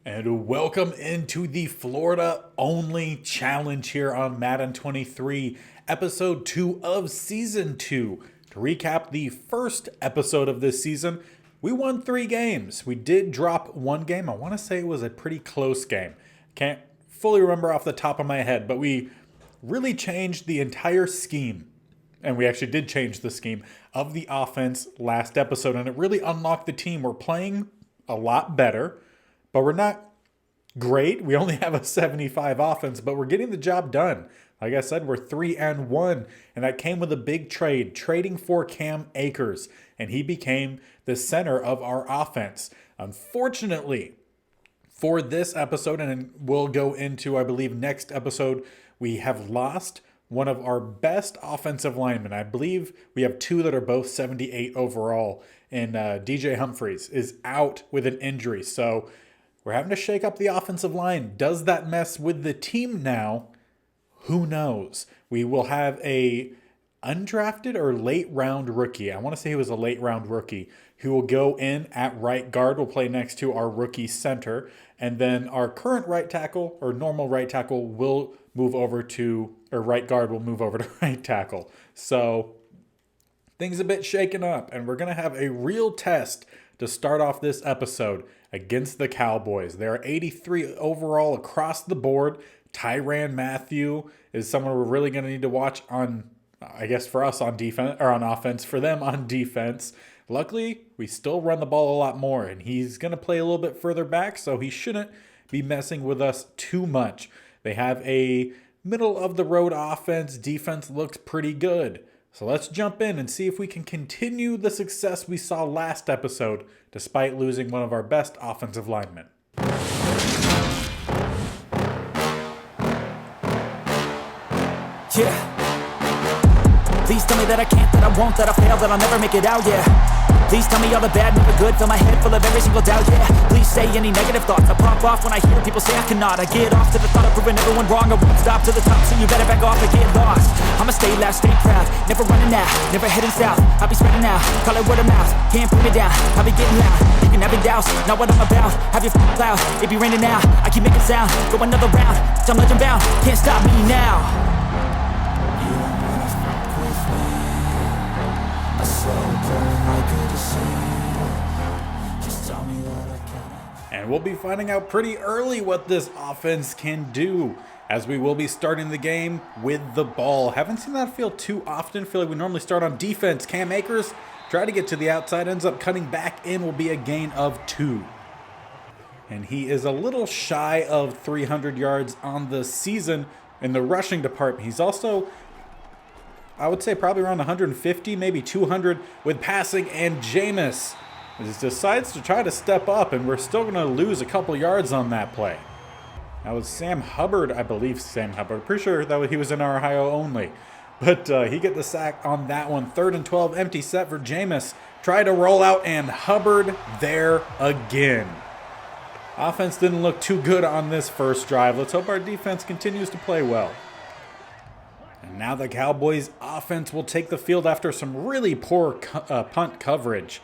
And welcome into the Florida only challenge here on Madden 23, episode 2 of season 2. To recap the first episode of this season, we won 3 games. We did drop 1 game. I want to say it was a pretty close game. Can't fully remember off the top of my head, but we really changed the entire scheme. And we actually did change the scheme of the offense last episode, and it really unlocked the team. We're playing a lot better, but we're not great. We only have a 75 offense, but we're getting the job done. Like I said, we're 3-1, and that came with a big trade, trading for Cam Akers, and he became the center of our offense. Unfortunately, for this episode, and we'll go into, I believe, next episode, we have lost one of our best offensive linemen. I believe we have 2 that are both 78 overall, and DJ Humphries is out with an injury, so we're having to shake up the offensive line. Does that mess with the team now? Who knows? We will have a undrafted or late round rookie. I want to say he was a late round rookie who will go in at right guard. Will play next to our rookie center. And then our current right tackle or normal right tackle will move over to, or right guard will move over to right tackle. So things a bit shaken up, and we're going to have a real test to start off this episode against the Cowboys. There are 83 overall across the board. Tyrann Mathieu is someone we're really going to need to watch on, I guess for us on defense, or on offense, for them on defense. Luckily, we still run the ball a lot more, and he's going to play a little bit further back, so he shouldn't be messing with us too much. They have a middle-of-the-road offense. Defense looks pretty good. So let's jump in and see if we can continue the success we saw last episode, despite losing one of our best offensive linemen. Yeah. Please tell me that I can't, that I won't, that I fail, that I'll never make it out, yeah. Please tell me all the bad, never good, fill my head full of every single doubt, yeah. Please say any negative thoughts, I pop off when I hear people say I cannot. I get off to the thought of proving everyone wrong, I won't stop to the top, so you better back off and get lost. I'ma stay loud, stay proud, never running out, never heading south. I'll be spreading out, call it word of mouth, can't put me down, I'll be getting loud. You can have your doubts, not what I'm about, have your cloud, it be raining now, I keep making sound, go another round, I'm legend bound, can't stop me now. And we'll be finding out pretty early what this offense can do, as we will be starting the game with the ball. Haven't seen that field too often. Feel like we normally start on defense. Cam Akers try to get to the outside, ends up cutting back in, will be a gain of 2. And he is a little shy of 300 yards on the season in the rushing department. He's also, I would say, probably around 150, maybe 200 with passing, and Jameis decides to try to step up, and we're still going to lose a couple yards on that play. That was Sam Hubbard, I believe Sam Hubbard. Pretty sure that he was in our Ohio only. But he get the sack on that one. 3rd and 12, empty set for Jameis. Try to roll out, and Hubbard there again. Offense didn't look too good on this first drive. Let's hope our defense continues to play well. And now the Cowboys offense will take the field after some really poor punt coverage.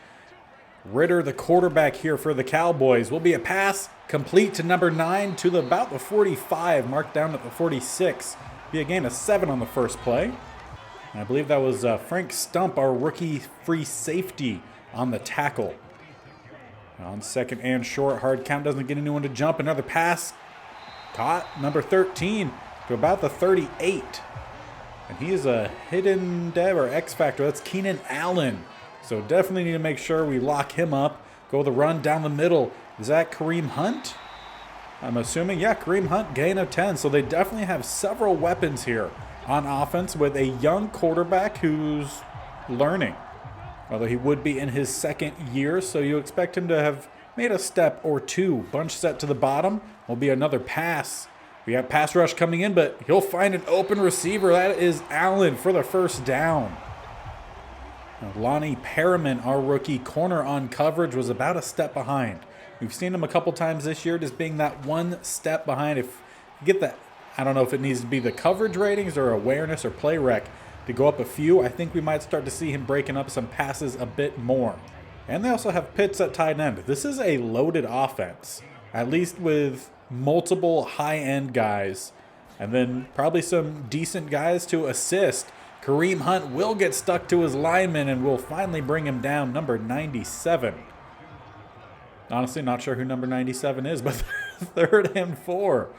Ritter, the quarterback here for the Cowboys, will be a pass complete to number 9 to about the 45, marked down at the 46. Be a gain of 7 on the first play. And I believe that was Frank Stump, our rookie free safety, on the tackle. On 2nd and short, hard count, doesn't get anyone to jump. Another pass caught, number 13 to about the 38. And he is a hidden dev or X factor. That's Keenan Allen. So definitely need to make sure we lock him up. Go the run down the middle. Is that Kareem Hunt? I'm assuming, yeah, Kareem Hunt, gain of 10. So they definitely have several weapons here on offense with a young quarterback who's learning. Although he would be in his 2nd year, so you expect him to have made a step or 2. Bunch set to the bottom will be another pass. We have pass rush coming in, but he'll find an open receiver. That is Allen for the first down. Lonnie Perriman, our rookie corner on coverage, was about a step behind. We've seen him a couple times this year just being that one step behind. If you get that, I don't know if it needs to be the coverage ratings or awareness or play rec to go up a few. I think we might start to see him breaking up some passes a bit more. And they also have Pitts at tight end. This is a loaded offense. at least with multiple high-end guys, and then probably some decent guys to assist. Kareem Hunt will get stuck to his lineman and will finally bring him down, number 97. Honestly, not sure who number 97 is, but 3rd and 4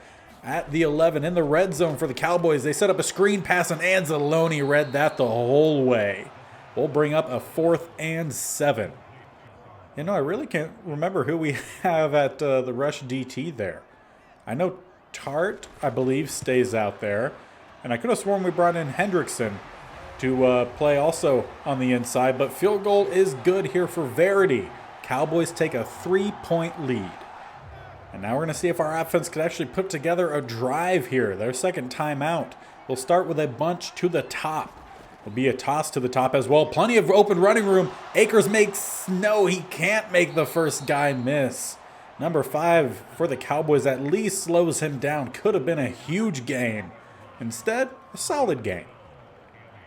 at the 11 in the red zone for the Cowboys. They set up a screen pass, and Anzalone read that the whole way. We'll bring up a 4th and 7. You know, I really can't remember who we have at the rush DT there. I know Tart, I believe, stays out there. And I could have sworn we brought in Hendrickson to play also on the inside. But field goal is good here for Verity. Cowboys take a 3-point lead. And now we're going to see if our offense could actually put together a drive here. Their second timeout. We'll start with a bunch to the top. It'll be a toss to the top as well. Plenty of open running room. Akers makes no, he can't make the first guy miss. Number 5 for the Cowboys at least slows him down. Could have been a huge gain. Instead, a solid gain.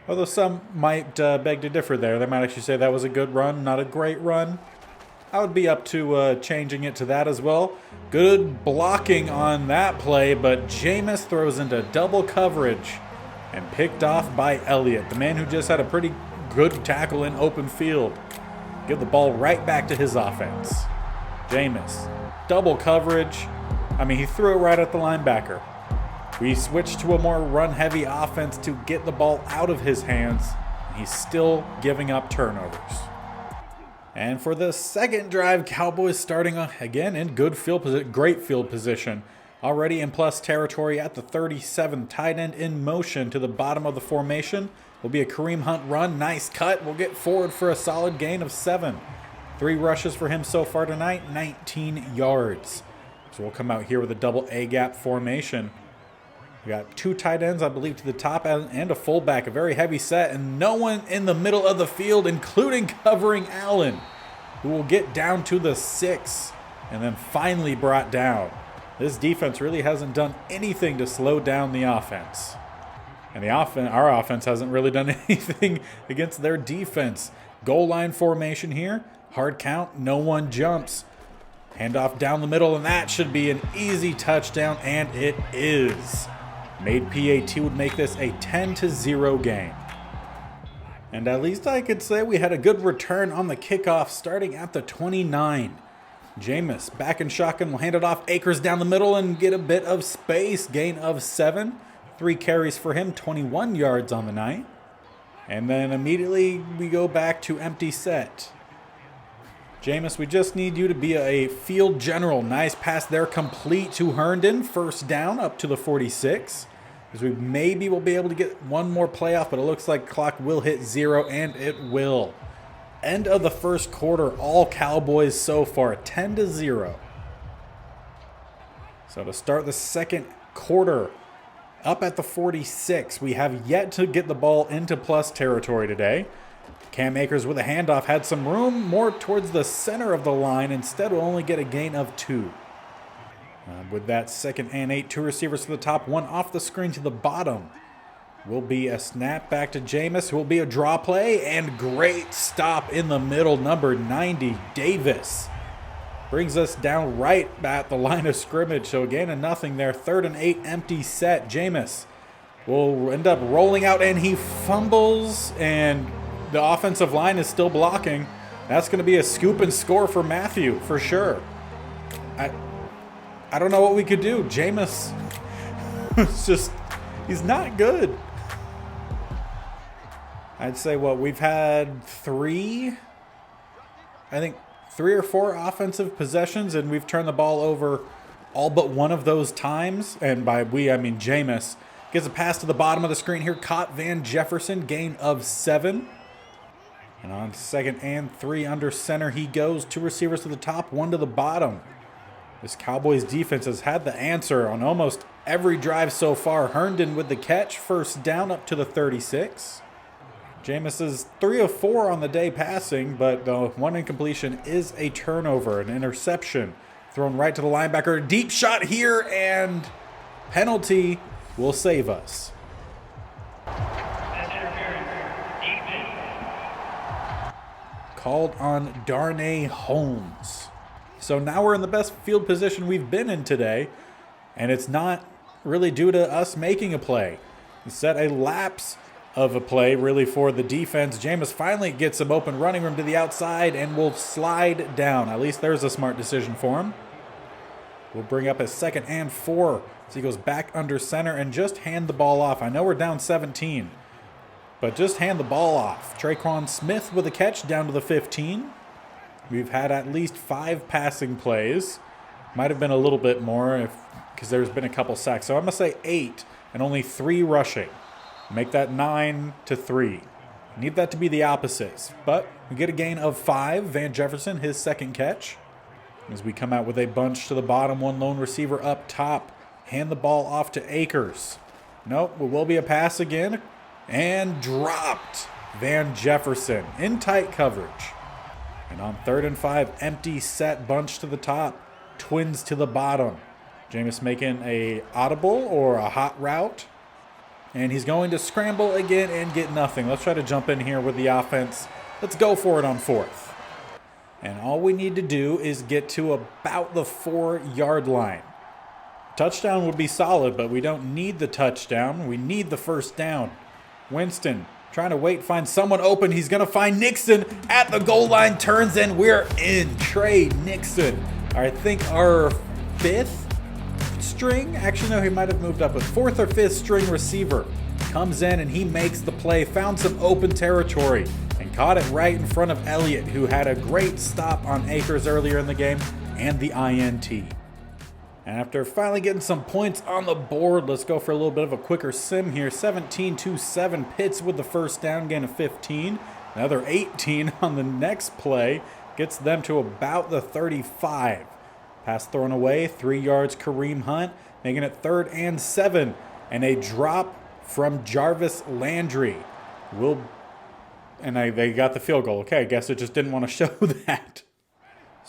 Although some might beg to differ there. They might actually say that was a good run, not a great run. I would be up to changing it to that as well. Good blocking on that play, but Jameis throws into double coverage and picked off by Elliott, the man who just had a pretty good tackle in open field. Give the ball right back to his offense. Jameis, double coverage. I mean, he threw it right at the linebacker. We switched to a more run-heavy offense to get the ball out of his hands. He's still giving up turnovers. And for the second drive, Cowboys starting again in great field position. Already in plus territory at the 37, tight end in motion to the bottom of the formation. Will be a Kareem Hunt run. Nice cut. We'll get forward for a solid gain of 7. 3 rushes for him so far tonight, 19 yards. So we'll come out here with a double A-gap formation. We got 2 tight ends, I believe, to the top and a fullback. A very heavy set, and no one in the middle of the field, including covering Allen, who will get down to the 6 and then finally brought down. This defense really hasn't done anything to slow down the offense. And our offense hasn't really done anything against their defense. Goal line formation here. Hard count, no one jumps. Handoff down the middle, and that should be an easy touchdown, and it is. Made PAT would make this a 10-0 game. And at least I could say we had a good return on the kickoff starting at the 29. Jameis back in shotgun will hand it off. Akers down the middle and get a bit of space. Gain of 7. 3 carries for him, 21 yards on the night. And then immediately we go back to empty set. Jameis, we just need you to be a field general. Nice pass there, complete to Herndon. First down up to the 46. As we maybe will be able to get one more playoff, but it looks like clock will hit 0, and it will. End of the first quarter, all Cowboys so far, 10-0. So to start the second quarter, up at the 46, we have yet to get the ball into plus territory today. Cam Akers with a handoff had some room more towards the center of the line. Instead, will only get a gain of 2. With that 2nd and 8, 2 receivers to the top, 1 off the screen to the bottom. Will be a snap back to Jameis, who will be a draw play, and great stop in the middle. Number 90, Davis. Brings us down right at the line of scrimmage. So again, a nothing there. 3rd and 8, empty set. Jameis will end up rolling out, and he fumbles, and the offensive line is still blocking. That's going to be a scoop and score for Matthew, for sure. I don't know what we could do. Jameis, it's just, he's not good. I'd say we've had 3 or 4 offensive possessions, and we've turned the ball over all but one of those times. And by we, I mean Jameis. Gets a pass to the bottom of the screen here. Caught Van Jefferson, gain of 7. And on 2nd and 3 under center, he goes. 2 receivers to the top, 1 to the bottom. This Cowboys defense has had the answer on almost every drive so far. Herndon with the catch, first down up to the 36. Jameis is 3 of 4 on the day passing, but the 1 incompletion is a turnover, an interception. Thrown right to the linebacker. Deep shot here, and penalty will save us. Called on Darnay Holmes. So now we're in the best field position we've been in today, and it's not really due to us making a play. Instead, a lapse of a play really for the defense. Jameis finally gets some open running room to the outside and will slide down. At least there's a smart decision for him. We'll bring up a 2nd and 4 as he goes back under center and just hand the ball off. I know we're down 17, but just hand the ball off. Traquan Smith with a catch down to the 15. We've had at least 5 passing plays. Might have been a little bit more because there's been a couple sacks. So I'm going to say 8 and only 3 rushing. Make that 9 to 3. Need that to be the opposites. But we get a gain of 5. Van Jefferson, his 2nd catch. As we come out with a bunch to the bottom, 1 lone receiver up top. Hand the ball off to Akers. Nope, it will be a pass again. And dropped. Van Jefferson in tight coverage. And on 3rd and 5, empty set, bunch to the top. Twins to the bottom. Jameis making a audible or a hot route. And he's going to scramble again and get nothing. Let's try to jump in here with the offense. Let's go for it on 4th. And all we need to do is get to about the 4-yard line. Touchdown would be solid, but we don't need the touchdown. We need the 1st down. Winston trying to wait, find someone open. He's going to find Nixon at the goal line, turns, and we're in. Trey Nixon, I think our 5th string. Actually, no, he might have moved up, but 4th or 5th string receiver comes in and he makes the play, found some open territory, and caught it right in front of Elliott, who had a great stop on Akers earlier in the game, and the INT. And after finally getting some points on the board, let's go for a little bit of a quicker sim here. 17-7, Pitts with the 1st down, gain of 15. Another 18 on the next play, gets them to about the 35. Pass thrown away, 3 yards, Kareem Hunt, making it 3rd and 7. And a drop from Jarvis Landry. They got the field goal. Okay, I guess it just didn't want to show that.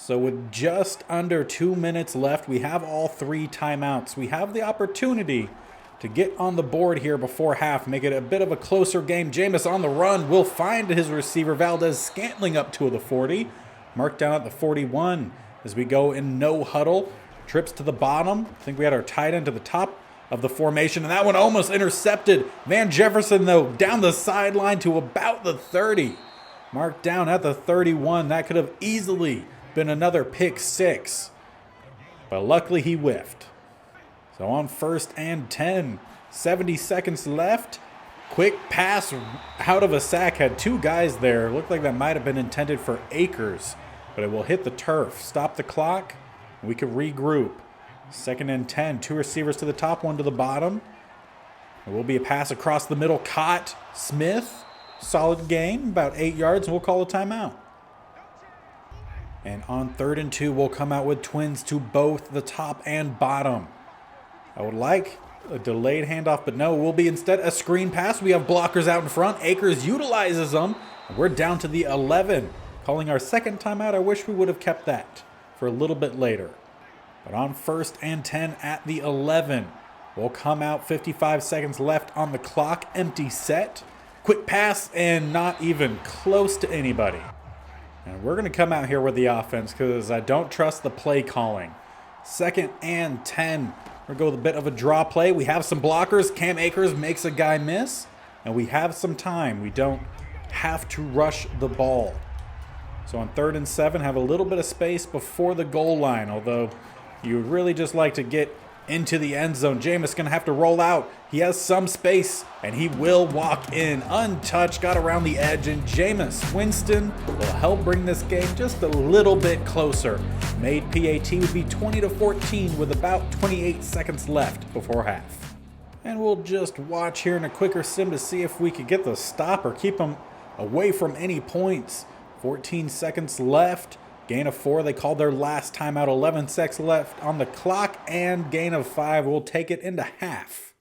So with just under 2 minutes left, we have all 3 timeouts. We have the opportunity to get on the board here before half, make it a bit of a closer game. Jameis on the run will find his receiver, Valdez-Scantling, up to the 40. Marked down at the 41 as we go in no huddle. Trips to the bottom. I think we had our tight end to the top of the formation, and that one almost intercepted. Van Jefferson, though, down the sideline to about the 30. Marked down at the 31. That could have easily been another pick 6, but luckily he whiffed. So on 1st and 10, 70 seconds left. Quick pass out of a sack, had 2 guys there. Looked like that might have been intended for Akers, but it will hit the turf. Stop the clock. We can regroup. 2nd and 10, 2 receivers to the top, 1 to the bottom. It will be a pass across the middle. Caught Smith. Solid gain, about 8 yards, and we'll call a timeout. And on 3rd and 2, we'll come out with twins to both the top and bottom. I would like a delayed handoff, but no, it will be instead a screen pass. We have blockers out in front. Akers utilizes them. We're down to the 11. Calling our 2nd timeout. I wish we would have kept that for a little bit later. But on 1st and 10 at the 11, we'll come out, 55 seconds left on the clock. Empty set. Quick pass and not even close to anybody. And we're going to come out here with the offense because I don't trust the play calling. 2nd and 10. We're going to go with a bit of a draw play. We have some blockers. Cam Akers makes a guy miss. And we have some time. We don't have to rush the ball. So on 3rd and 7, have a little bit of space before the goal line. Although you would really just like to get into the end zone. Jameis going to have to roll out. He has some space, and he will walk in untouched. Got around the edge, and Jameis Winston will help bring this game just a little bit closer. Made PAT would be 20-14 with about 28 seconds left before half. And we'll just watch here in a quicker sim to see if we could get the stop or keep them away from any points. 14 seconds left. Gain of 4. They called their last timeout. 11 seconds left on the clock, and gain of 5. We'll take it into half,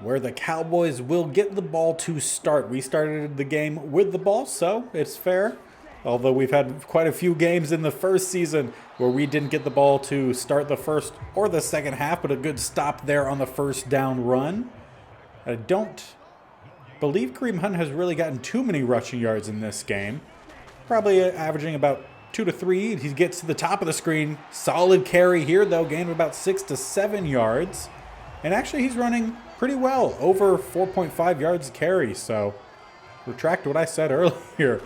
where the Cowboys will get the ball to start. We started the game with the ball, so it's fair. Although we've had quite a few games in the first season where we didn't get the ball to start the first or the second half, but a good stop there on the 1st down run. I don't believe Kareem Hunt has really gotten too many rushing yards in this game. Probably averaging about 2 to 3. He gets to the top of the screen. Solid carry here, though. Gain of about 6 to 7 yards. And actually, he's running pretty well. Over 4.5 yards a carry. So, retract what I said earlier.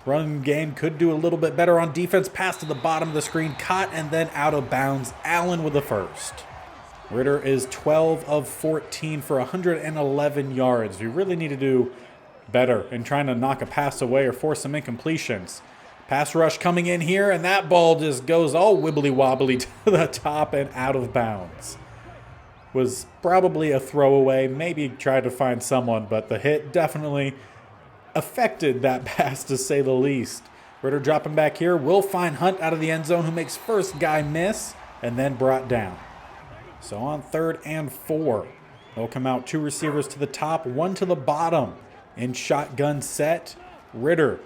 Running game could do a little bit better on defense. Pass to the bottom of the screen. Caught and then out of bounds. Allen with the first. Ritter is 12 of 14 for 111 yards. We really need to do better in trying to knock a pass away or force some incompletions. Pass rush coming in here, and that ball just goes all wibbly-wobbly to the top and out of bounds. Was probably a throwaway, maybe tried to find someone, but the hit definitely affected that pass to say the least. Ritter dropping back here, will find Hunt out of the end zone, who makes first guy miss, and then brought down. So on 3rd and 4, they'll come out 2 receivers to the top, 1 to the bottom. In shotgun set, Ritter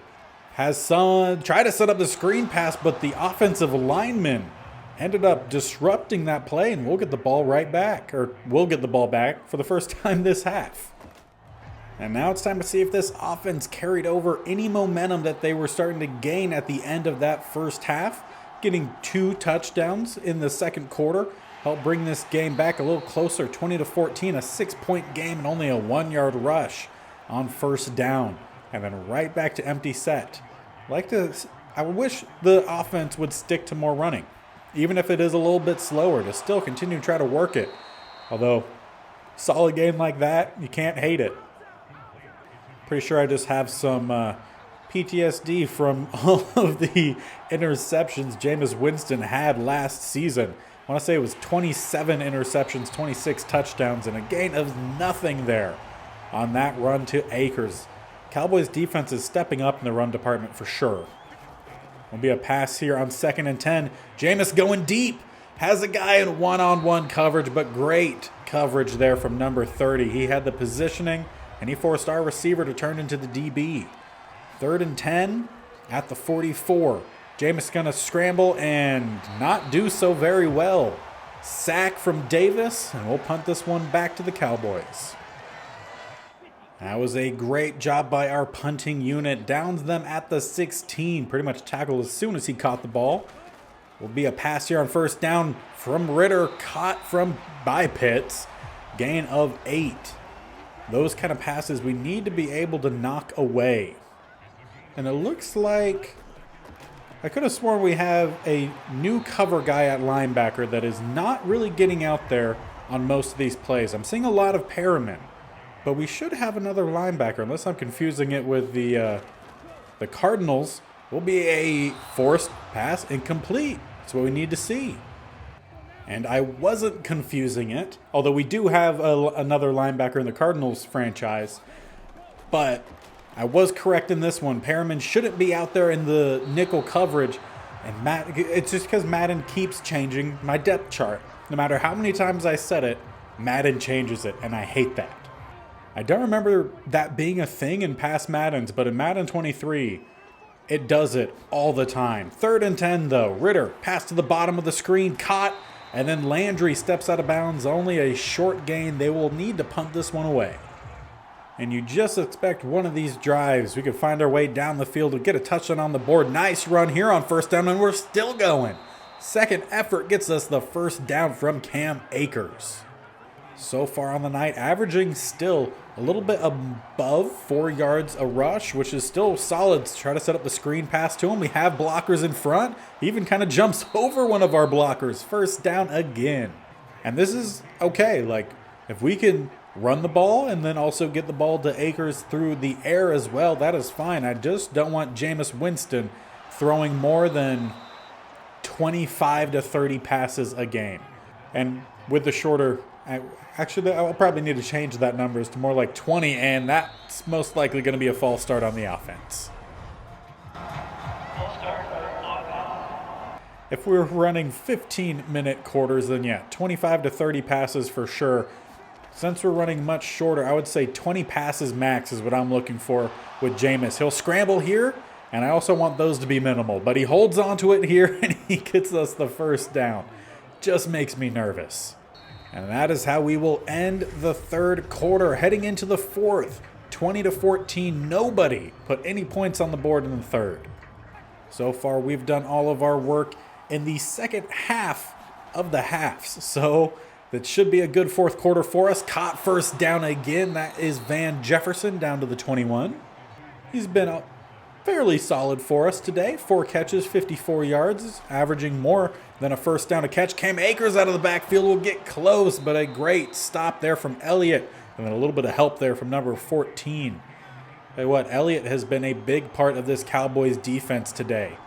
has tried to set up the screen pass, but the offensive lineman ended up disrupting that play, and we'll get the ball right back, or we'll get the ball back for the first time this half. And now it's time to see if this offense carried over any momentum that they were starting to gain at the end of that first half. Getting 2 touchdowns in the second quarter helped bring this game back a little closer, 20 to 14, a 6-point game and only a 1-yard rush on first down. And then right back to empty set. I wish the offense would stick to more running, even if it is a little bit slower, to still continue to try to work it. Although, solid game like that, you can't hate it. Pretty sure I just have some PTSD from all of the interceptions Jameis Winston had last season. I want to say it was 27 interceptions, 26 touchdowns, and a gain of nothing there on that run to Akers. Cowboys defense is stepping up in the run department for sure. Will be a pass here on 2nd and 10. Jameis going deep. Has a guy in one-on-one coverage, but great coverage there from number 30. He had the positioning, and he forced our receiver to turn into the DB. 3rd and 10 at the 44. Jameis going to scramble and not do so very well. Sack from Davis, and we'll punt this one back to the Cowboys. That was a great job by our punting unit. Downs them at the 16. Pretty much tackled as soon as he caught the ball. Will be a pass here on first down from Ritter, caught by Pitts. Gain of 8. Those kind of passes we need to be able to knock away. And it looks like I could have sworn we have a new cover guy at linebacker that is not really getting out there on most of these plays. I'm seeing a lot of Perriman, but we should have another linebacker, unless I'm confusing it with the Cardinals. Will be a forced pass incomplete. That's what we need to see. And I wasn't confusing it, although we do have another linebacker in the Cardinals franchise. But I was correct in this one. Perriman shouldn't be out there in the nickel coverage. And it's just because Madden keeps changing my depth chart. No matter how many times I said it, Madden changes it, and I hate that. I don't remember that being a thing in past Maddens, but in Madden 23, it does it all the time. 3rd and 10, though. Ritter, pass to the bottom of the screen, caught, and then Landry steps out of bounds. Only a short gain. They will need to punt this one away. And you just expect one of these drives, we could find our way down the field and get a touchdown on the board. Nice run here on first down, and we're still going. Second effort gets us the first down from Cam Akers. So far on the night, averaging still a little bit above 4 yards a rush, which is still solid. Try to set up the screen pass to him. We have blockers in front. He even kind of jumps over one of our blockers. First down again. And this is okay. Like, if we can run the ball and then also get the ball to Akers through the air as well, that is fine. I just don't want Jameis Winston throwing more than 25 to 30 passes a game. And with the shorter... Actually, I'll probably need to change that numbers to more like 20, and that's most likely going to be a false start on the offense. If we're running 15-minute quarters, then yeah, 25 to 30 passes for sure. Since we're running much shorter, I would say 20 passes max is what I'm looking for with Jameis. He'll scramble here, and I also want those to be minimal, but he holds on to it here, and he gets us the first down. Just makes me nervous. And that is how we will end the third quarter. Heading into the fourth, 20 to 14. Nobody put any points on the board in the third. So far, we've done all of our work in the second half of the halves. So that should be a good fourth quarter for us. Caught first down again. That is Van Jefferson down to the 21. He's been fairly solid for us today. 4 catches, 54 yards, averaging more than a first down a catch. Cam Akers out of the backfield will get close, but a great stop there from Elliott. And then a little bit of help there from number 14. Tell you what, Elliott has been a big part of this Cowboys defense today.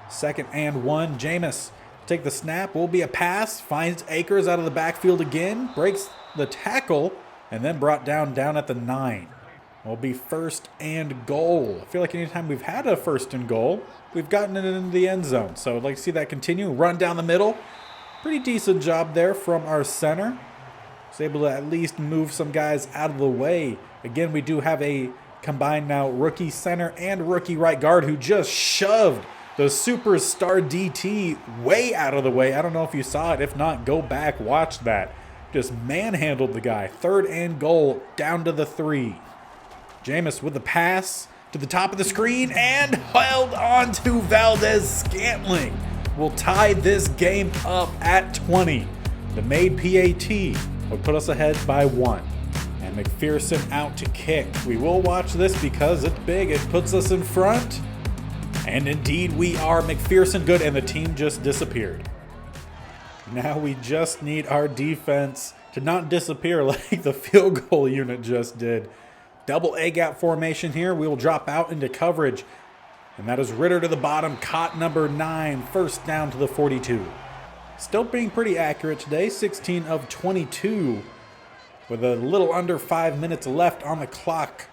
2nd and 1. Jameis take the snap. Will be a pass. Finds Akers out of the backfield again. Breaks the tackle. And then brought down at the 9. Will be 1st and goal. I feel like anytime we've had a 1st and goal, we've gotten it into the end zone. So I'd like to see that continue. Run down the middle. Pretty decent job there from our center. Was able to at least move some guys out of the way. Again, we do have a combined now rookie center and rookie right guard who just shoved the superstar DT way out of the way. I don't know if you saw it. If not, go back, watch that. Just manhandled the guy. 3rd and goal, down to the 3. Jameis with the pass to the top of the screen and held on to Valdes-Scantling. Will tie this game up at 20. The made PAT will put us ahead by 1. And McPherson out to kick. We will watch this because it's big. It puts us in front. And indeed we are. McPherson good, and the team just disappeared. Now we just need our defense to not disappear like the field goal unit just did. Double A-gap formation here. We will drop out into coverage. And that is Ritter to the bottom. Caught number 9. 1st down to the 42. Still being pretty accurate today. 16 of 22. With a little under 5 minutes left on the clock.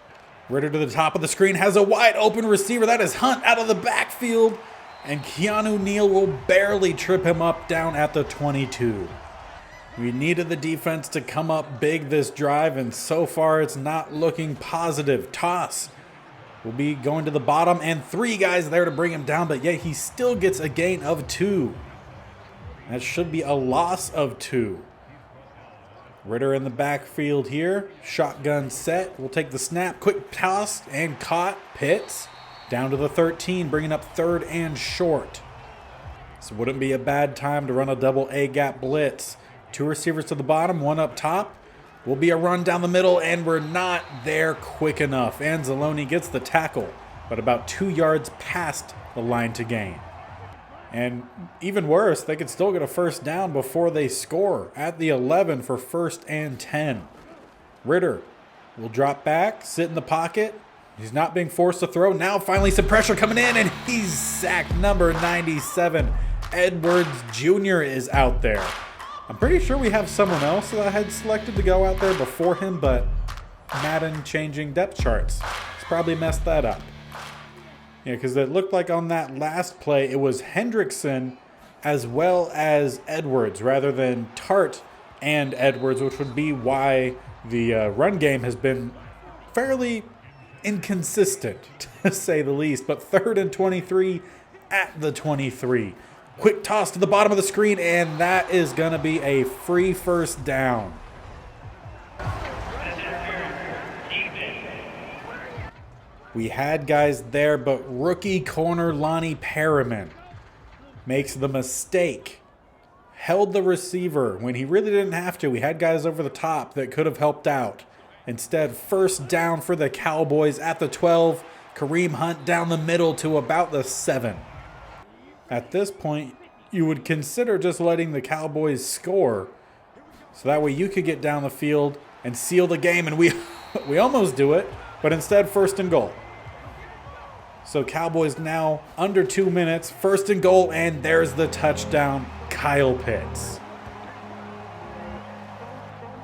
Ritter to the top of the screen. Has a wide open receiver. That is Hunt out of the backfield. And Keanu Neal will barely trip him up down at the 22. We needed the defense to come up big this drive, and so far it's not looking positive. Toss will be going to the bottom, and 3 guys there to bring him down, but yet he still gets a gain of 2. That should be a loss of 2. Ritter in the backfield here. Shotgun set. We'll take the snap. Quick toss and caught. Pitts down to the 13, bringing up 3rd and short. So wouldn't be a bad time to run a double A-gap blitz. 2 receivers to the bottom, 1 up top. Will be a run down the middle, and we're not there quick enough. Anzalone gets the tackle, but about 2 yards past the line to gain. And even worse, they could still get a 1st down before they score at the 11 for 1st and 10. Ritter will drop back, sit in the pocket. He's not being forced to throw. Now finally some pressure coming in, and he's sacked. Number 97, Edwards Jr. is out there. I'm pretty sure we have someone else that I had selected to go out there before him, but Madden changing depth charts. It's probably messed that up. Yeah, because it looked like on that last play, it was Hendrickson as well as Edwards rather than Tart and Edwards, which would be why the run game has been fairly inconsistent, to say the least. But 3rd and 23 at the 23. Quick toss to the bottom of the screen, and that is going to be a free 1st down. We had guys there, but rookie corner Lonnie Perriman makes the mistake. Held the receiver when he really didn't have to. We had guys over the top that could have helped out. Instead, 1st down for the Cowboys at the 12. Kareem Hunt down the middle to about the 7. At this point, you would consider just letting the Cowboys score so that way you could get down the field and seal the game, and we almost do it, but instead 1st and goal. So Cowboys now under 2 minutes, 1st and goal, and there's the touchdown, Kyle Pitts.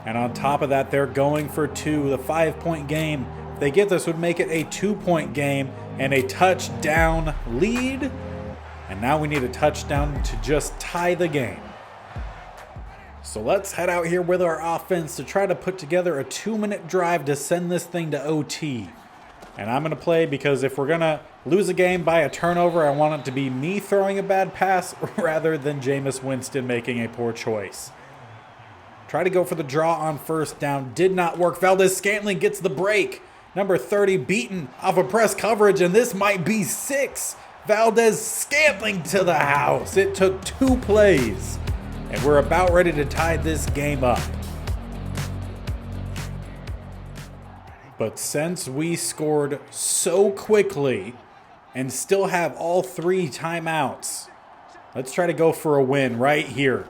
And on top of that, they're going for 2, the 5-point game. If they get this, would make it a 2-point game and a touchdown lead. And now we need a touchdown to just tie the game. So let's head out here with our offense to try to put together a 2-minute drive to send this thing to OT. And I'm going to play because if we're going to lose a game by a turnover, I want it to be me throwing a bad pass rather than Jameis Winston making a poor choice. Try to go for the draw on 1st down. Did not work. Valdes-Scantling gets the break. Number 30 beaten off of press coverage, and this might be 6. Valdes-Scantling to the house. It took 2 plays, and we're about ready to tie this game up. But since we scored so quickly and still have all 3 timeouts, let's try to go for a win right here.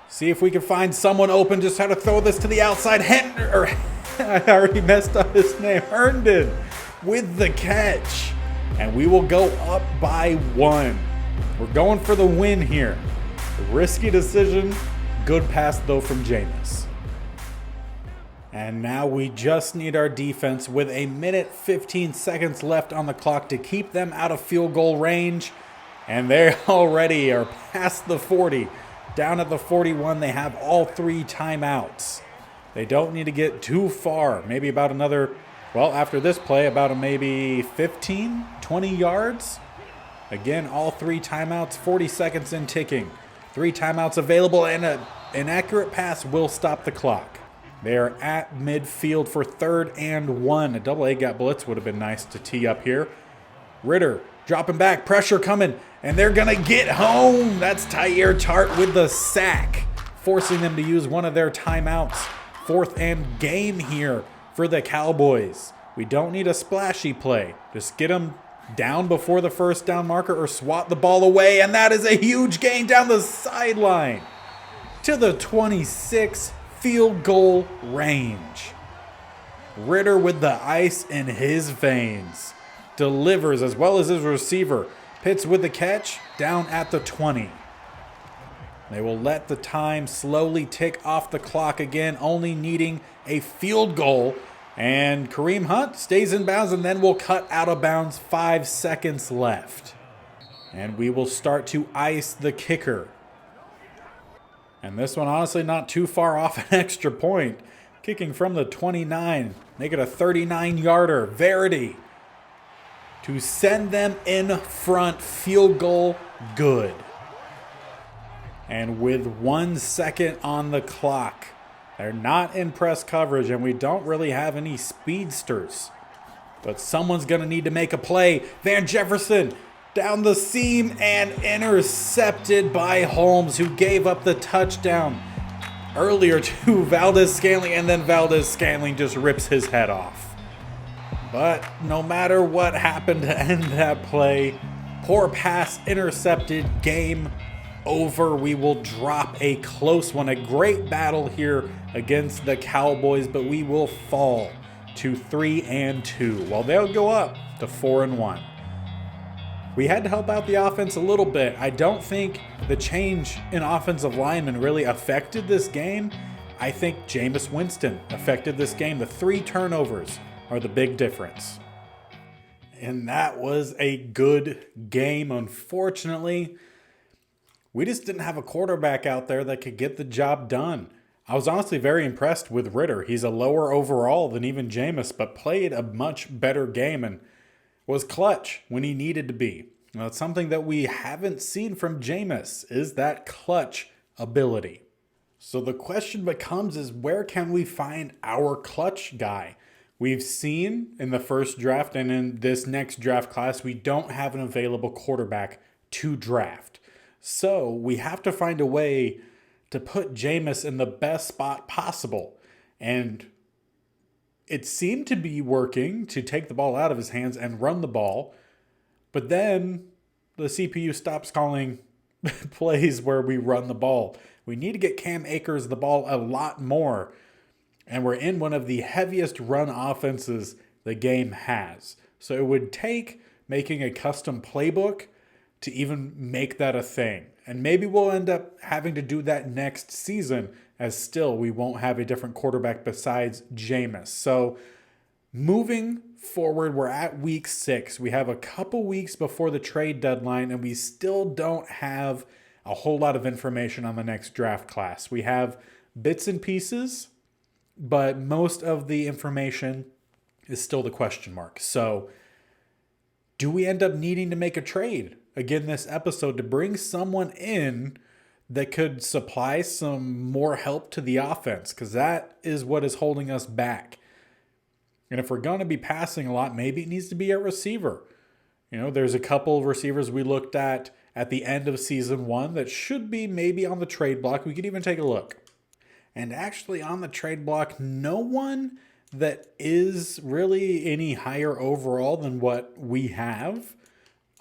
See if we can find someone open. Just try to throw this to the outside. I already messed up his name. Herndon with the catch. And we will go up by 1. We're going for the win here. Risky decision. Good pass though from Jameis. And now we just need our defense with 1:15 seconds left on the clock to keep them out of field goal range. And they already are past the 40. Down at the 41, they have all 3 timeouts. They don't need to get too far. Maybe about another, well, after this play, about maybe 15, 20 yards. Again, all 3 timeouts, 40 seconds in ticking. 3 timeouts available, and an inaccurate pass will stop the clock. They are at midfield for 3rd and 1. A double A gap blitz would have been nice to tee up here. Ritter dropping back, pressure coming, and they're going to get home. That's Tyir Tart with the sack, forcing them to use one of their timeouts. 4th and game here for the Cowboys. We don't need a splashy play. Just get them down before the first down marker or swat the ball away, and that is a huge gain down the sideline to the 26 field goal range. Ritter with the ice in his veins. Delivers as well as his receiver. Pitts with the catch down at the 20. They will let the time slowly tick off the clock again, only needing a field goal. And Kareem Hunt stays in bounds and then will cut out of bounds. 5 seconds left. And we will start to ice the kicker. And this one honestly not too far off an extra point. Kicking from the 29. Make it a 39-yarder. Verity to send them in front. Field goal good. And with 1 second on the clock, they're not in press coverage, and we don't really have any speedsters. But someone's going to need to make a play. Van Jefferson down the seam and intercepted by Holmes, who gave up the touchdown earlier to Valdes-Scantling, and then Valdes-Scantling just rips his head off. But no matter what happened to end that play, poor pass intercepted, game over. We will drop a close one. A great battle here against the Cowboys, but we will fall to 3 and 2, while they'll go up to 4 and 1. We had to help out the offense a little bit. I don't think the change in offensive linemen really affected this game. I think Jameis Winston affected this game. The 3 turnovers are the big difference. And that was a good game. Unfortunately, we just didn't have a quarterback out there that could get the job done. I was honestly very impressed with Ritter. He's a lower overall than even Jameis, but played a much better game and was clutch when he needed to be. Now, it's something that we haven't seen from Jameis, is that clutch ability. So the question becomes is, where can we find our clutch guy? We've seen in the first draft and in this next draft class, we don't have an available quarterback to draft. So we have to find a way to put Jameis in the best spot possible. And it seemed to be working to take the ball out of his hands and run the ball. But then the CPU stops calling plays where we run the ball. We need to get Cam Akers the ball a lot more. And we're in one of the heaviest run offenses the game has. So it would take making a custom playbook to even make that a thing. And maybe we'll end up having to do that next season, as still we won't have a different quarterback besides Jameis. So moving forward, we're at week 6. We have a couple weeks before the trade deadline, and we still don't have a whole lot of information on the next draft class. We have bits and pieces, but most of the information is still the question mark. So do we end up needing to make a trade again this episode to bring someone in that could supply some more help to the offense? Because that is what is holding us back. And if we're going to be passing a lot, maybe it needs to be a receiver. There's a couple of receivers we looked at the end of season 1 that should be maybe on the trade block. We could even take a look. And actually on the trade block, no one that is really any higher overall than what we have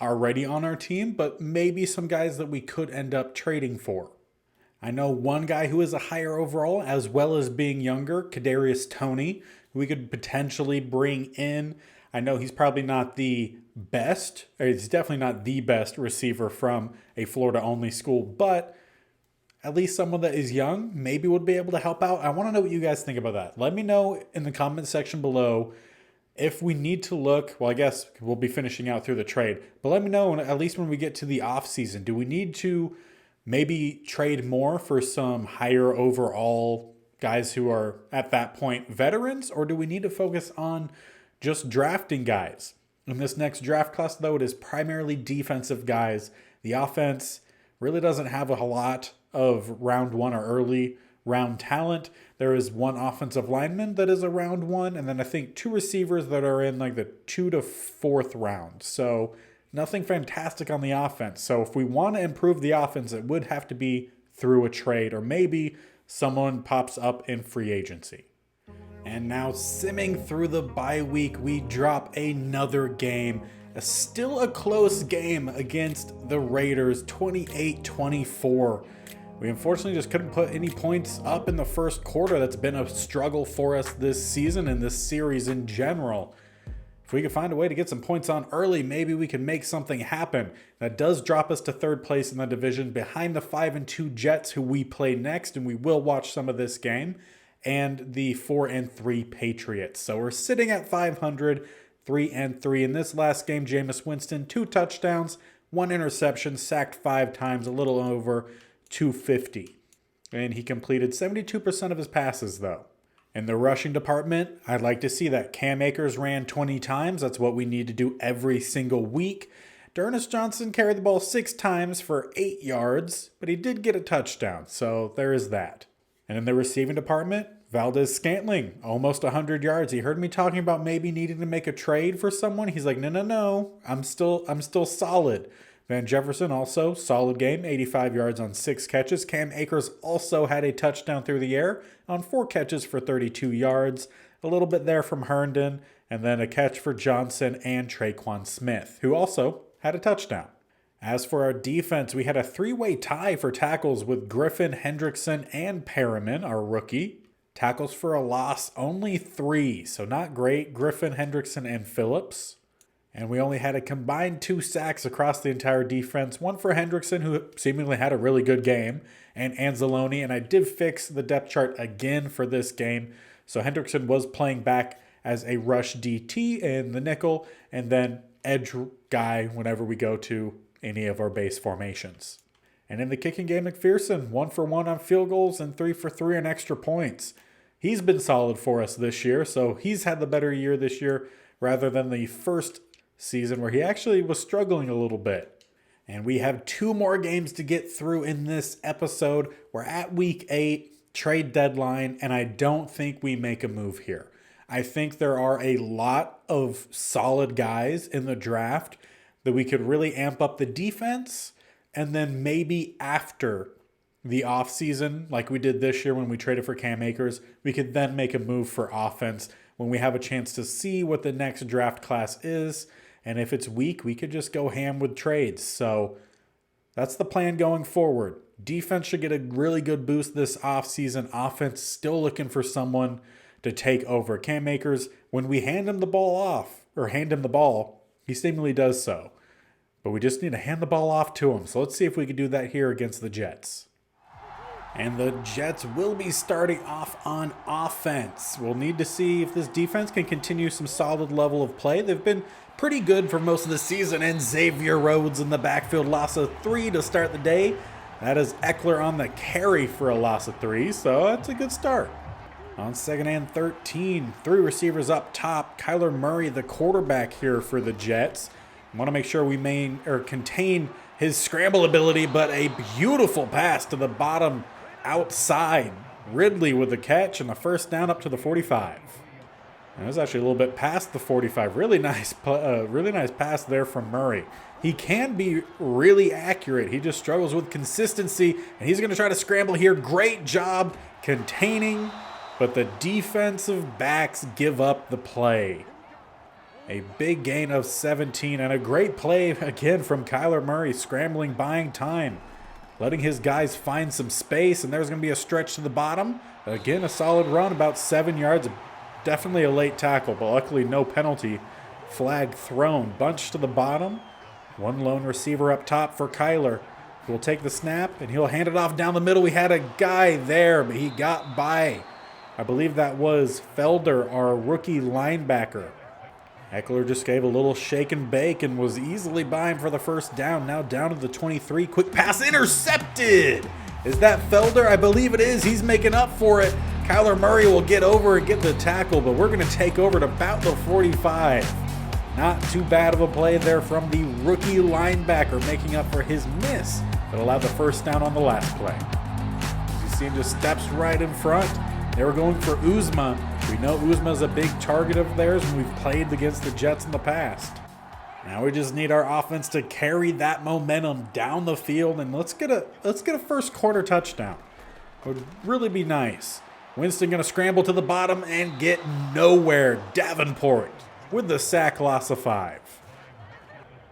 already on our team, but maybe some guys that we could end up trading for. I know one guy who is a higher overall, as well as being younger, Kadarius Toney, who we could potentially bring in. I know he's probably not the best, or he's definitely not the best receiver from a Florida-only school, but at least someone that is young maybe would be able to help out. I want to know what you guys think about that. Let me know in the comment section below if we need to look. Well, I guess we'll be finishing out through the trade, but let me know at least when we get to the offseason. Do we need to maybe trade more for some higher overall guys who are at that point veterans, or do we need to focus on just drafting guys? In this next draft class, though, it is primarily defensive guys. The offense really doesn't have a lot of round 1 or early round talent. There is one offensive lineman that is a round 1, and then I think 2 receivers that are in like the 2 to 4th round. So nothing fantastic on the offense. So if we want to improve the offense, it would have to be through a trade, or maybe someone pops up in free agency. And now, simming through the bye week, we drop another game. Still a close game against the Raiders, 28-24. We unfortunately just couldn't put any points up in the first quarter. That's been a struggle for us this season and this series in general. If we could find a way to get some points on early, maybe we can make something happen. That does drop us to 3rd place in the division, behind the 5-2 Jets, who we play next, and we will watch some of this game, and the 4-3 Patriots. So we're sitting at 500, 3-3. In this last game, Jameis Winston, 2 touchdowns, 1 interception, sacked 5 times, a little over 250. And he completed 72% of his passes, though. In the rushing department, I'd like to see that. Cam Akers ran 20 times. That's what we need to do every single week. D'Ernest Johnson carried the ball 6 times for 8 yards, but he did get a touchdown, so there is that. And in the receiving department, Valdez-Scantling, almost 100 yards. He heard me talking about maybe needing to make a trade for someone. He's like, no, I'm still solid. Van Jefferson also, solid game, 85 yards on 6 catches. Cam Akers also had a touchdown through the air on 4 catches for 32 yards. A little bit there from Herndon, and then a catch for Johnson and Traquan Smith, who also had a touchdown. As for our defense, we had a 3-way tie for tackles with Griffin, Hendrickson, and Perriman, our rookie. Tackles for a loss, only 3, so not great. Griffin, Hendrickson, and Phillips. And we only had a combined 2 sacks across the entire defense. 1 for Hendrickson, who seemingly had a really good game, and Anzalone. And I did fix the depth chart again for this game. So Hendrickson was playing back as a rush DT in the nickel, and then edge guy whenever we go to any of our base formations. And in the kicking game, McPherson, 1 for 1 on field goals and 3 for 3 on extra points. He's been solid for us this year, so he's had the better year this year rather than the first season where he actually was struggling a little bit. And we have 2 more games to get through in this episode. We're at week 8, trade deadline, and I don't think we make a move here. I think there are a lot of solid guys in the draft that we could really amp up the defense, and then maybe after the offseason, like we did this year when we traded for Cam Akers, we could then make a move for offense when we have a chance to see what the next draft class is. And if it's weak, we could just go ham with trades. So that's the plan going forward. Defense should get a really good boost this offseason. Offense still looking for someone to take over. Cam Akers, when we hand him the ball, he seemingly does so. But we just need to hand the ball off to him. So let's see if we can do that here against the Jets. And the Jets will be starting off on offense. We'll need to see if this defense can continue some solid level of play. They've been pretty good for most of the season. And Xavier Rhodes in the backfield, loss of 3 to start the day. That is Eckler on the carry for a loss of 3. So that's a good start. On 2nd and 13, 3 receivers up top. Kyler Murray, the quarterback here for the Jets. Want to make sure we contain his scramble ability, but a beautiful pass to the bottom outside. Ridley with the catch and the first down up to the 45. And it was actually a little bit past the 45. Really nice pass there from Murray. He can be really accurate. He just struggles with consistency, and he's going to try to scramble here. Great job containing, but the defensive backs give up the play. A big gain of 17, and a great play again from Kyler Murray, scrambling, buying time, letting his guys find some space, and there's going to be a stretch to the bottom. Again, a solid run, about 7 yards. Definitely a late tackle, but luckily no penalty flag thrown. Bunch to the bottom. One lone receiver up top for Kyler. He'll take the snap, and he'll hand it off down the middle. We had a guy there, but he got by. I believe that was Felder, our rookie linebacker. Eckler just gave a little shake and bake and was easily by him for the first down. Now down to the 23. Quick pass intercepted. Is that Felder? I believe it is. He's making up for it. Kyler Murray will get over and get the tackle, but we're going to take over at about the 45. Not too bad of a play there from the rookie linebacker, making up for his miss that allowed the first down on the last play. You see him just steps right in front. They were going for Uzma. We know Uzma's a big target of theirs, and we've played against the Jets in the past. Now we just need our offense to carry that momentum down the field, and let's get a first quarter touchdown. It would really be nice. Winston going to scramble to the bottom and get nowhere. Davenport with the sack, loss of 5.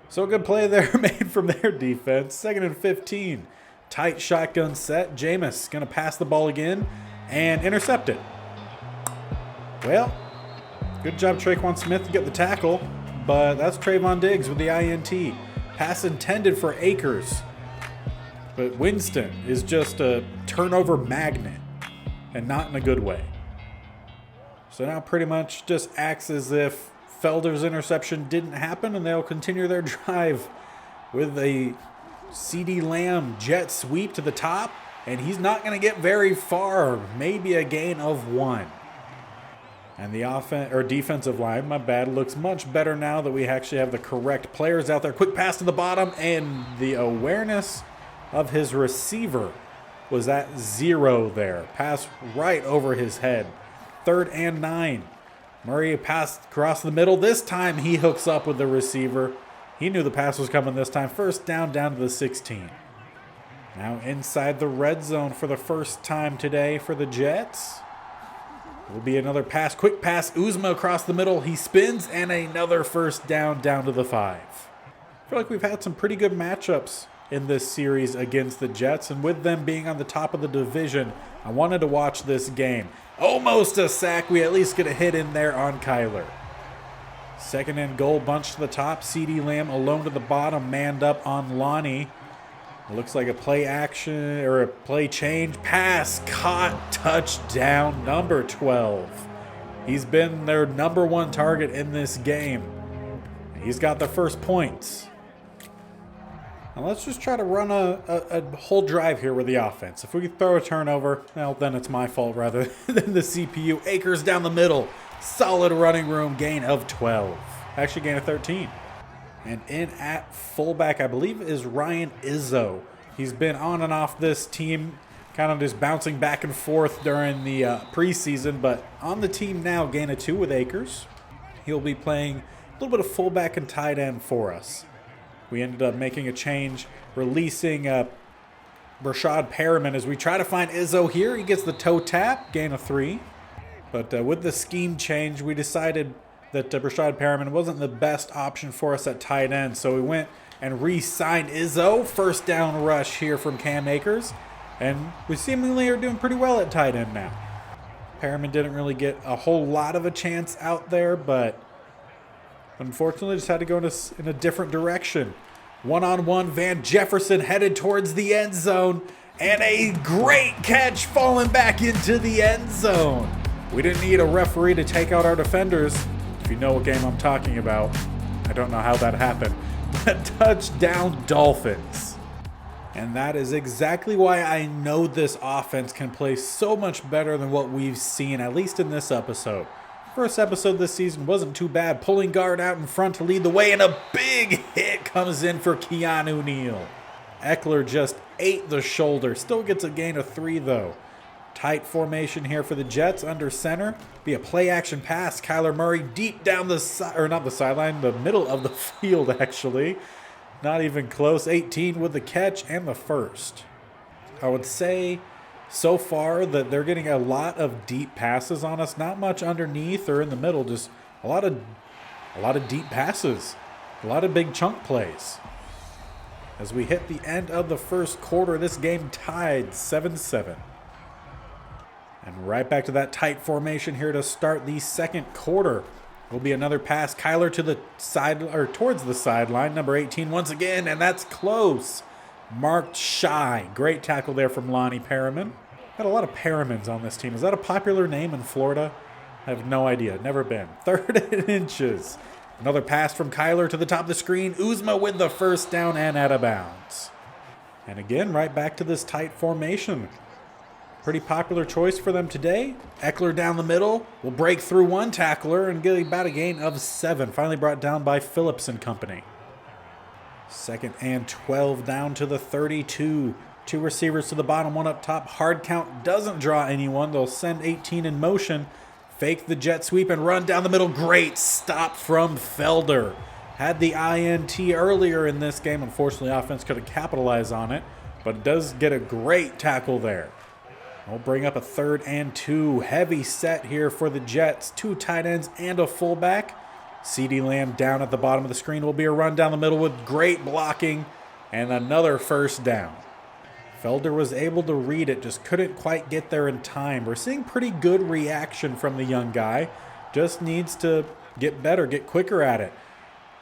So a good play there made from their defense. 2nd and 15. Tight shotgun set. Jameis going to pass the ball again and intercept it. Well, good job Traquan Smith to get the tackle, but that's Trayvon Diggs with the INT. Pass intended for Akers. But Winston is just a turnover magnet, and not in a good way. So now pretty much just acts as if Felder's interception didn't happen, and they'll continue their drive with a CeeDee Lamb jet sweep to the top, and he's not going to get very far, maybe a gain of 1. And the defensive line, my bad, looks much better now that we actually have the correct players out there. Quick pass to the bottom, and the awareness of his receiver was at 0 there. Pass right over his head. 3rd and 9. Murray passed across the middle. This time he hooks up with the receiver. He knew the pass was coming this time. First down to the 16. Now inside the red zone for the first time today for the Jets. Will be another pass. Quick pass. Uzma across the middle. He spins, and another first down to the 5. I feel like we've had some pretty good matchups in this series against the Jets, and with them being on the top of the division, I wanted to watch this game. Almost a sack. We at least get a hit in there on Kyler. 2nd and goal, bunch to the top. CeeDee Lamb alone to the bottom, manned up on Lonnie. It looks like a play action or a play change. Pass caught, touchdown, number 12. He's been their number 1 target in this game. He's got the first points. Now let's just try to run a whole drive here with the offense. If we could throw a turnover, well, then it's my fault rather than the CPU. Akers down the middle. Solid running room, gain of 12. Actually, gain of 13. And in at fullback, I believe, is Ryan Izzo. He's been on and off this team, kind of just bouncing back and forth during the preseason, but on the team now, gain of 2 with Akers. He'll be playing a little bit of fullback and tight end for us. We ended up making a change, releasing Brashad Perriman as we try to find Izzo here. He gets the toe tap, gain of 3. But with the scheme change, we decided that Brashad Perriman wasn't the best option for us at tight end. So we went and re-signed Izzo. First down rush here from Cam Akers. And we seemingly are doing pretty well at tight end now. Perriman didn't really get a whole lot of a chance out there, but unfortunately just had to go in a different direction. One-on-one, Van Jefferson headed towards the end zone. And a great catch falling back into the end zone. We didn't need a referee to take out our defenders. If you know what game I'm talking about, I don't know how that happened. But touchdown Dolphins. And that is exactly why I know this offense can play so much better than what we've seen, at least in this episode. First episode this season wasn't too bad. Pulling guard out in front to lead the way, and a big hit comes in for Keanu Neal. Eckler just ate the shoulder. Still gets a gain of 3, though. Tight formation here for the Jets under center. Be a play action pass. Kyler Murray deep down the side, or not the sideline, the middle of the field actually. Not even close. 18 with the catch and the first. I would say so far that they're getting a lot of deep passes on us. Not much underneath or in the middle. Just a lot of deep passes. A lot of big chunk plays. As we hit the end of the first quarter, this game tied 7-7. And right back to that tight formation here to start the second quarter. Will be another pass. Kyler to the side, or towards the sideline. Number 18 once again, and that's close. Marked shy. Great tackle there from Lonnie Perriman. Got a lot of Perrimans on this team. Is that a popular name in Florida? I have no idea. Never been. 3rd and inches. Another pass from Kyler to the top of the screen. Uzma with the first down and out of bounds. And again, right back to this tight formation. Pretty popular choice for them today. Eckler down the middle will break through one tackler and get about a gain of 7. Finally brought down by Phillips and company. 2nd and 12 down to the 32. 2 receivers to the bottom, 1 up top. Hard count doesn't draw anyone. They'll send 18 in motion. Fake the jet sweep and run down the middle. Great stop from Felder. Had the INT earlier in this game. Unfortunately, offense couldn't capitalize on it. But it does get a great tackle there. We'll bring up a 3rd and 2. Heavy set here for the Jets. 2 tight ends and a fullback. CeeDee Lamb down at the bottom of the screen. Will be a run down the middle with great blocking and another first down. Felder was able to read it, just couldn't quite get there in time. We're seeing pretty good reaction from the young guy. Just needs to get better, get quicker at it.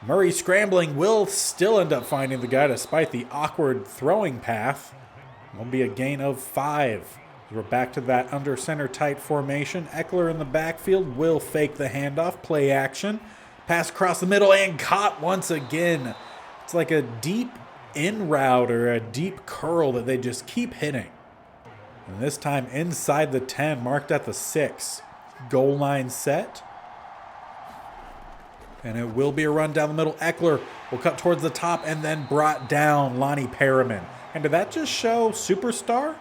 Murray scrambling will still end up finding the guy despite the awkward throwing path. Will be a gain of 5. We're back to that under center tight formation. Eckler in the backfield will fake the handoff, play action. Pass across the middle and caught once again. It's like a deep in route or a deep curl that they just keep hitting. And this time inside the 10, marked at the 6. Goal line set. And it will be a run down the middle. Eckler will cut towards the top and then brought down Lonnie Perriman. And did that just show superstar?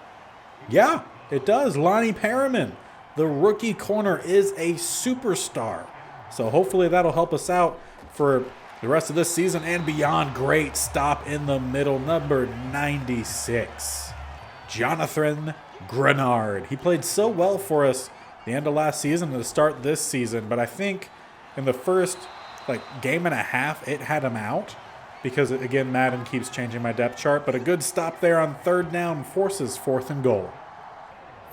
Yeah, it does. Lonnie Perriman, the rookie corner, is a superstar. So hopefully that'll help us out for the rest of this season and beyond. Great stop in the middle, number 96. Jonathan Grenard. He played so well for us the end of last season to start this season, but I think in the first game and a half, it had him out because, again, Madden keeps changing my depth chart, but a good stop there on 3rd down forces 4th and goal.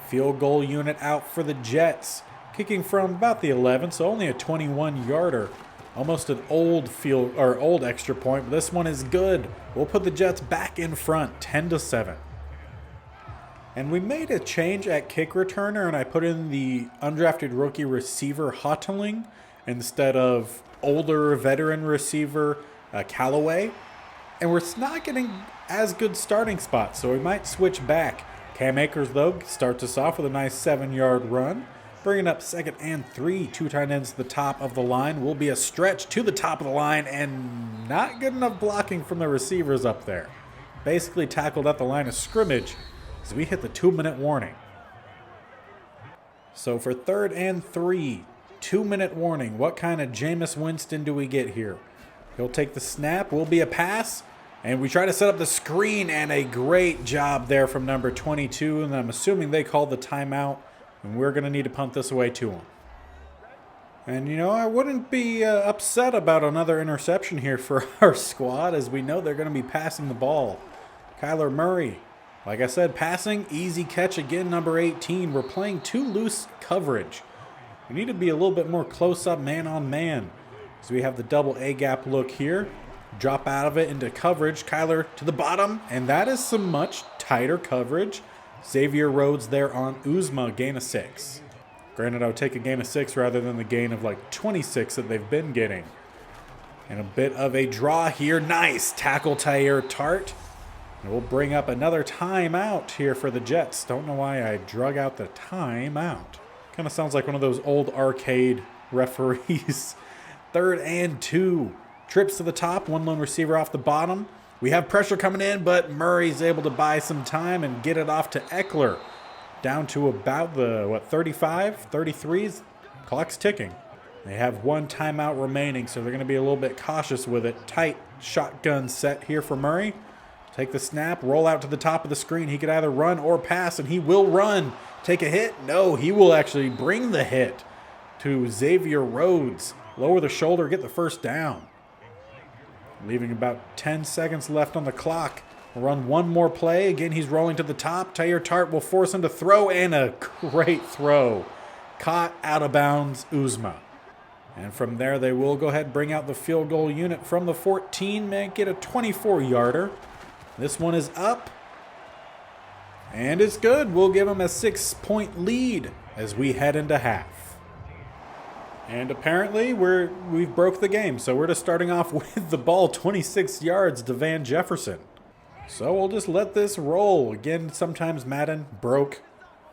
Field goal unit out for the Jets, kicking from about the 11, so only a 21-yarder. Almost an old extra point, but this one is good. We'll put the Jets back in front, 10-7. And we made a change at kick returner, and I put in the undrafted rookie receiver Hoteling instead of older veteran receiver Callaway. And we're not getting as good starting spots, so we might switch back. Cam Akers, though, starts us off with a nice 7-yard run. Bringing up 2nd and 3, 2 tight ends to the top of the line. Will be a stretch to the top of the line and not good enough blocking from the receivers up there. Basically tackled at the line of scrimmage as we hit the 2-minute warning. So for 3rd and 3, 2-minute warning. What kind of Jameis Winston do we get here? He'll take the snap. Will be a pass. And we try to set up the screen, and a great job there from number 22. And I'm assuming they called the timeout, and we're going to need to punt this away to him. And, I wouldn't be upset about another interception here for our squad, as we know they're going to be passing the ball. Kyler Murray, like I said, passing, easy catch again, number 18. We're playing too loose coverage. We need to be a little bit more close-up man-on-man. So we have the double A-gap look here. Drop out of it into coverage. Kyler to the bottom, and that is some much tighter coverage. Xavier Rhodes there on Uzma, gain of 6. Granted, I would take a gain of 6 rather than the gain of 26 that they've been getting. And a bit of a draw here. Nice tackle, Tyre Tart. And we'll bring up another timeout here for the Jets. Don't know why I drug out the timeout. Kind of sounds like one of those old arcade referees. 3rd and 2. Trips to the top, 1 lone receiver off the bottom. We have pressure coming in, but Murray's able to buy some time and get it off to Eckler. down to about the, 35, 33s. Clock's ticking. They have one timeout remaining, so they're going to be a little bit cautious with it. Tight shotgun set here for Murray. Take the snap, roll out to the top of the screen. He could either run or pass, and he will run. Take a hit? No, he will actually bring the hit to Xavier Rhodes. Lower the shoulder, get the first down. Leaving about 10 seconds left on the clock. We'll run one more play. Again, he's rolling to the top. Taylor Tart will force him to throw, and a great throw. Caught out of bounds, Uzma. And from there, they will go ahead and bring out the field goal unit from the 14, make it a 24-yarder. This one is up. And it's good. We'll give them a 6-point lead as we head into half. And apparently, we've broke the game. So we're just starting off with the ball 26 yards to Van Jefferson. So we'll just let this roll. Again, sometimes Madden broke.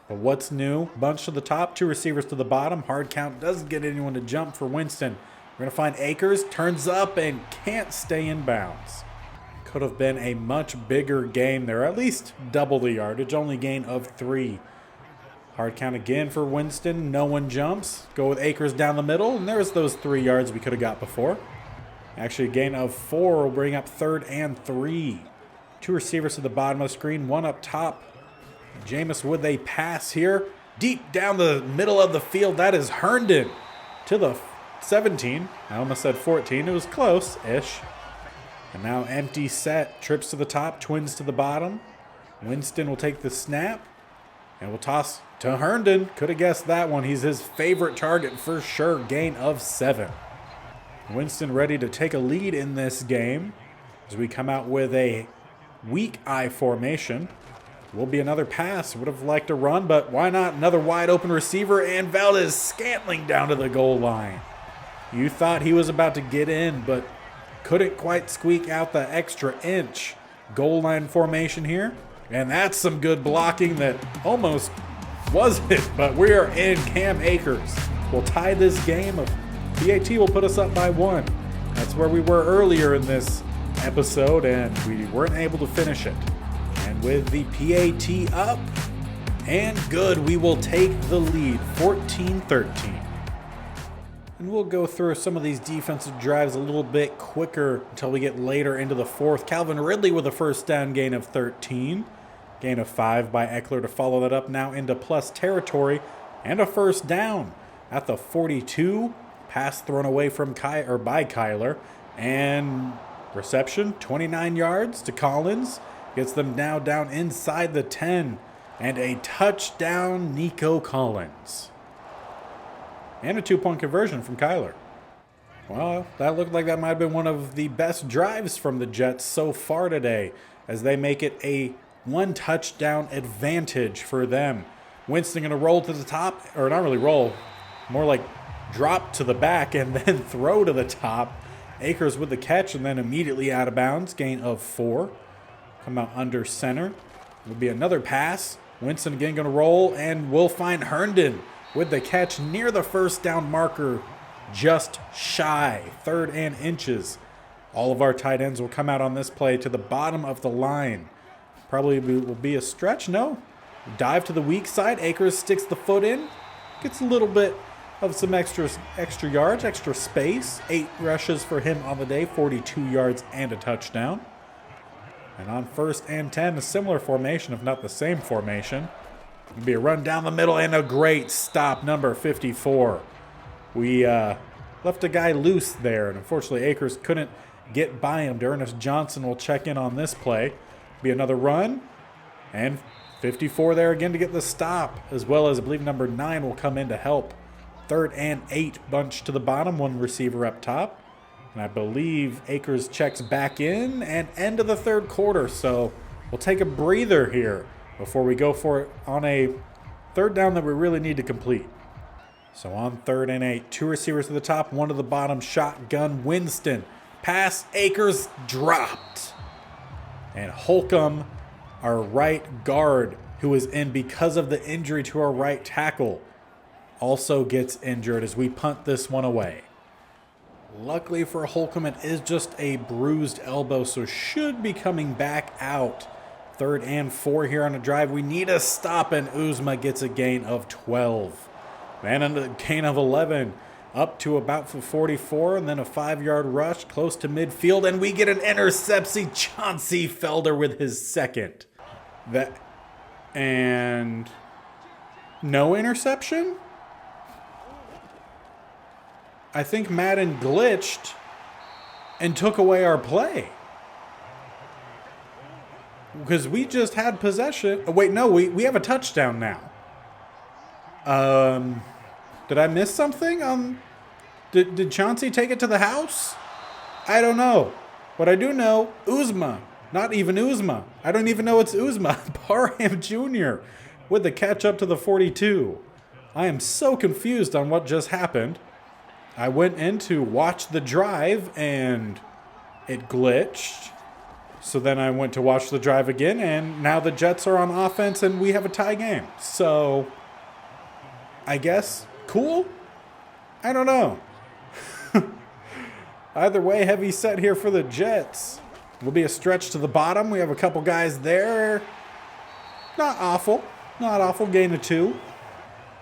But what's new? Bunch to the top, 2 receivers to the bottom. Hard count doesn't get anyone to jump for Winston. We're going to find Akers, turns up and can't stay in bounds. Could have been a much bigger game there, at least double the yardage, only gain of 3. Hard count again for Winston, no one jumps. Go with Akers down the middle, and there's those 3 yards we could have got before. Actually, a gain of 4 will bring up 3rd and 3. 2 receivers to the bottom of the screen, 1 up top. Jameis with a pass here. Deep down the middle of the field. That is Herndon to the 17. I almost said 14. It was close-ish. And now empty set. Trips to the top. Twins to the bottom. Winston will take the snap. And we'll toss to Herndon. Could have guessed that one. He's his favorite target for sure. Gain of 7. Winston ready to take a lead in this game as we come out with a weak eye formation. Will be another pass. Would have liked a run, but why not? Another wide open receiver, and Valdez Scantling down to the goal line. You thought he was about to get in, but couldn't quite squeak out the extra inch. Goal line formation here, and that's some good blocking that almost wasn't, but we are in. Cam Akers will tie this game. PAT will put us up by 1. That's where we were earlier in this episode, and we weren't able to finish it. And with the PAT up and good, we will take the lead 14-13. And we'll go through some of these defensive drives a little bit quicker until we get later into the 4th. Calvin Ridley with a first down gain of 13. Gain of 5 by Eckler to follow that up now into plus territory. And a first down at the 42. Pass thrown away from by Kyler. And reception, 29 yards to Collins. Gets them now down inside the 10. And a touchdown, Nico Collins. And a 2-point conversion from Kyler. Well, that looked like that might have been one of the best drives from the Jets so far today, as they make it a 1-touchdown advantage for them. Winston going to roll to the top, or not really roll, more like drop to the back and then throw to the top. Akers with the catch and then immediately out of bounds. Gain of 4. Come out under center. Will be another pass. Winston again going to roll, and we'll find Herndon with the catch near the first down marker, just shy, 3rd and inches. All of our tight ends will come out on this play to the bottom of the line. Probably will be a stretch, no. Dive to the weak side. Akers sticks the foot in. Gets a little bit of some extra yards, extra space. 8 rushes for him on the day, 42 yards and a touchdown. And on 1st and 10, a similar formation, if not the same formation. It'll be a run down the middle and a great stop, number 54. We left a guy loose there, and unfortunately Akers couldn't get by him. Ernest Johnson will check in on this play. Be another run, and 54 there again to get the stop, as well as I believe number 9 will come in to help. 3rd and 8, bunch to the bottom, 1 receiver up top. And I believe Akers checks back in and end of the 3rd quarter. So we'll take a breather here before we go for it on a 3rd down that we really need to complete. So on 3rd and 8, 2 receivers to the top, 1 to the bottom, shotgun Winston. Pass, Akers dropped. And Holcomb, our right guard, who is in because of the injury to our right tackle, also gets injured as we punt this one away. Luckily for Holcomb, it is just a bruised elbow, so should be coming back out 3rd and 4 here on a drive. We need a stop, and Uzma gets a gain of 12. Then a gain of 11. Up to about 44, and then a 5-yard rush close to midfield, and we get an interception. Chauncey Felder with his 2nd. And no interception? I think Madden glitched and took away our play. Because we just had possession. Oh, wait, no, we have a touchdown now. Did I miss something? Did Chauncey take it to the house? I don't know. What I do know, Uzma. Not even Uzma. I don't even know it's Uzma. Parham Jr. with the catch up to the 42. I am so confused on what just happened. I went in to watch the drive and it glitched. So then I went to watch the drive again, and now the Jets are on offense and we have a tie game. So I guess cool? I don't know. Either way, heavy set here for the Jets. Will be a stretch to the bottom. We have a couple guys there. Not awful. Not awful. Gain of 2.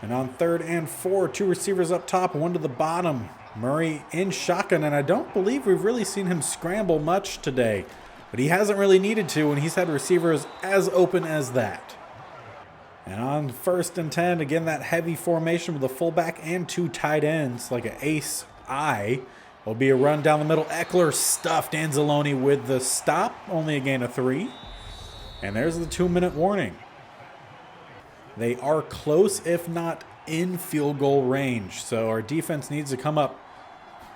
And on 3rd and 4, 2 receivers up top, 1 to the bottom. Murray in shotgun, and I don't believe we've really seen him scramble much today. But he hasn't really needed to, and he's had receivers as open as that. And on 1st and 10, again, that heavy formation with a fullback and 2 tight ends, like an ace eye. Will be a run down the middle. Eckler stuffed Anzalone with the stop. Only a gain of 3. And there's the 2-minute warning. They are close, if not in field goal range. So our defense needs to come up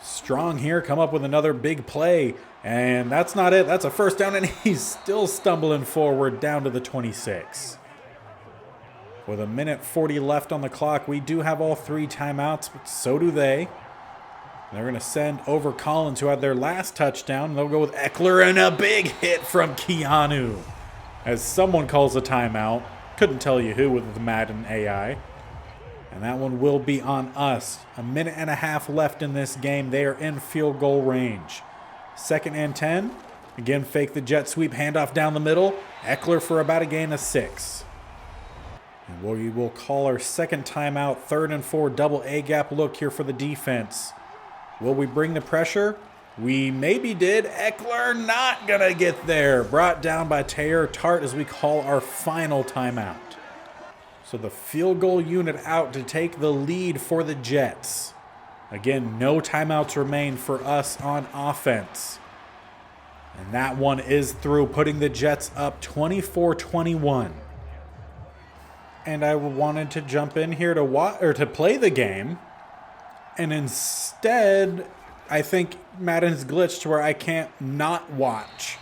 strong here, come up with another big play. And that's not it. That's a 1st down, and he's still stumbling forward down to the 26. With 1:40 left on the clock, we do have all 3 timeouts, but so do they. They're going to send over Collins, who had their last touchdown. They'll go with Eckler, and a big hit from Keanu. As someone calls a timeout. Couldn't tell you who with the Madden AI. And that one will be on us. 1.5 minutes left in this game. They are in field goal range. 2nd and 10. Again, fake the jet sweep. Handoff down the middle. Eckler for about a gain of 6. And we will call our 2nd timeout. 3rd and 4. Double A-gap look here for the defense. Will we bring the pressure? We maybe did. Eckler not going to get there. Brought down by Taylor Tart as we call our final timeout. So the field goal unit out to take the lead for the Jets. Again, no timeouts remain for us on offense. And that one is through, putting the Jets up 24-21. And I wanted to jump in here to play the game. And instead, I think Madden's glitched to where I can't not watch.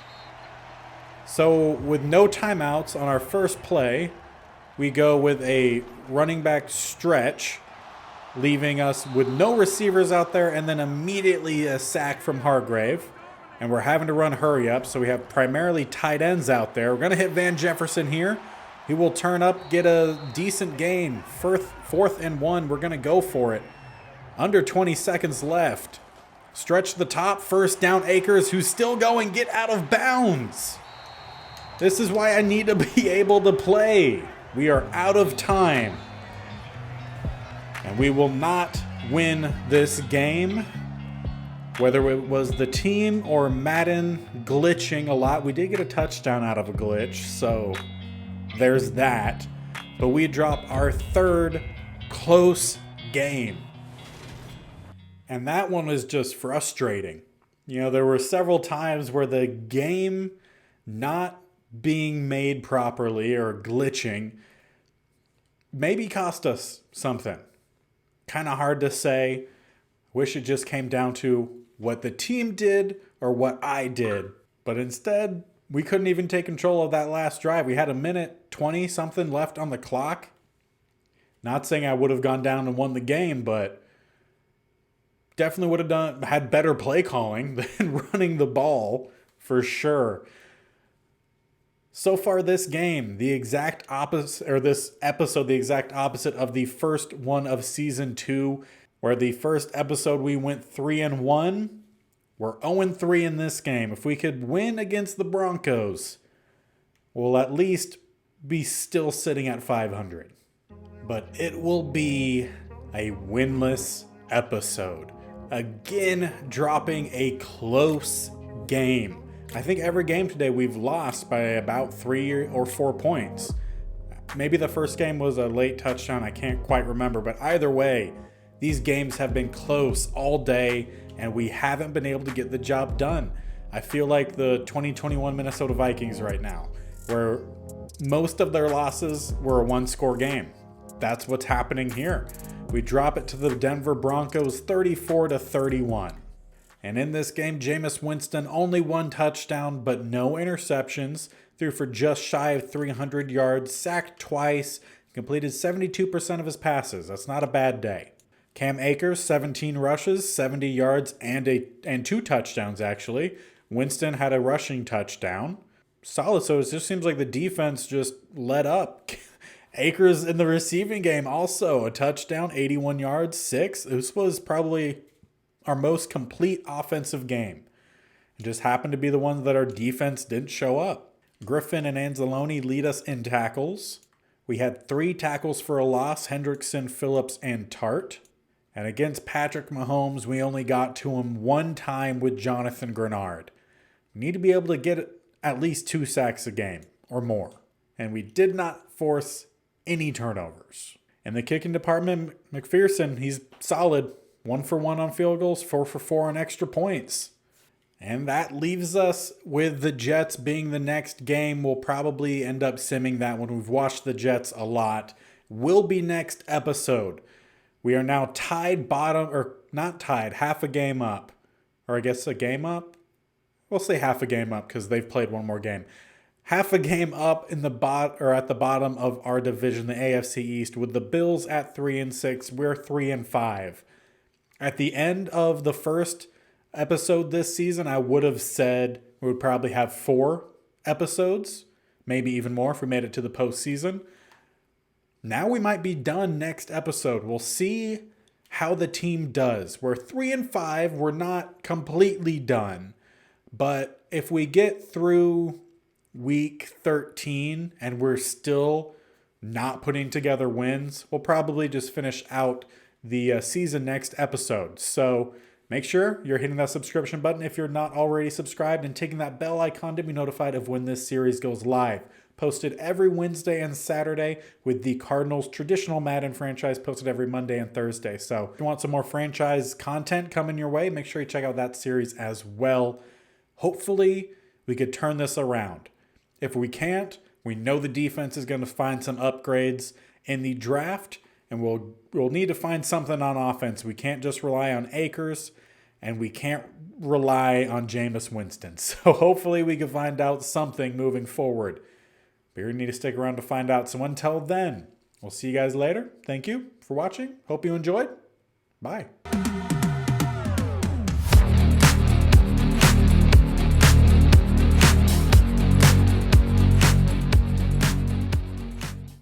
So with no timeouts on our first play, we go with a running back stretch, leaving us with no receivers out there, and then immediately a sack from Hargrave. And we're having to run hurry up, so we have primarily tight ends out there. We're going to hit Van Jefferson here. He will turn up, get a decent gain. 4th and 1, we're going to go for it. Under 20 seconds left. Stretch the top, 1st down Akers, who's still going, get out of bounds. This is why I need to be able to play. We are out of time. And we will not win this game. Whether it was the team or Madden glitching a lot. We did get a touchdown out of a glitch, so there's that. But we drop our 3rd close game. And that one was just frustrating. You know, there were several times where the game not being made properly or glitching maybe cost us something. Kind of hard to say. Wish it just came down to what the team did or what I did. But instead, we couldn't even take control of that last drive. We had 1:20 something left on the clock. Not saying I would have gone down and won the game, but definitely would have had better play calling than running the ball for sure. So far this game, the exact opposite, or this episode, the exact opposite of the first one of season 2, where the first episode we went 3-1. We're 0-3 in this game. If we could win against the Broncos, we'll at least be still sitting at 500. But it will be a winless episode. Again, dropping a close game. I think every game today we've lost by about 3 or 4 points. Maybe the first game was a late touchdown, I can't quite remember, but either way, these games have been close all day and we haven't been able to get the job done. I feel like the 2021 Minnesota Vikings right now, where most of their losses were a one-score game. That's what's happening here. We drop it to the Denver Broncos 34-31. And in this game, Jameis Winston only 1 touchdown, but no interceptions. Threw for just shy of 300 yards, sacked twice, completed 72% of his passes. That's not a bad day. Cam Akers, 17 rushes, 70 yards, and 2 touchdowns, actually. Winston had a rushing touchdown. Solid, so it just seems like the defense just let up. Akers in the receiving game also, a touchdown, 81 yards, 6. This was probably our most complete offensive game. It just happened to be the ones that our defense didn't show up. Griffin and Anzalone lead us in tackles. We had 3 tackles for a loss, Hendrickson, Phillips, and Tart. And against Patrick Mahomes, we only got to him 1 time with Jonathan Grenard. We need to be able to get at least 2 sacks a game or more. And we did not force any turnovers. In the kicking department, McPherson, he's solid. 1 for 1 on field goals, 4 for 4 on extra points. And that leaves us with the Jets being the next game. We'll probably end up simming that one. We've watched the Jets a lot. Will be next episode. We are now tied bottom, or not tied, half a game up. Or I guess a game up? We'll say half a game up because they've played 1 more game. Half a game up in the at the bottom of our division, the AFC East, with the Bills at 3-6. We're 3-5. At the end of the first episode this season, I would have said we would probably have 4 episodes, maybe even more if we made it to the postseason. Now we might be done next episode. We'll see how the team does. We're 3-5. We're not completely done. But if we get through week 13 and we're still not putting together wins, we'll probably just finish out the season next episode. So make sure you're hitting that subscription button if you're not already subscribed and taking that bell icon to be notified of when this series goes live. Posted every Wednesday and Saturday, with the Cardinals' traditional Madden franchise posted every Monday and Thursday. So if you want some more franchise content coming your way, make sure you check out that series as well. Hopefully we could turn this around. If we can't, we know the defense is going to find some upgrades in the draft, and we'll need to find something on offense. We can't just rely on Akers, and we can't rely on Jameis Winston. So hopefully we can find out something moving forward. But you need to stick around to find out. So until then, we'll see you guys later. Thank you for watching. Hope you enjoyed. Bye.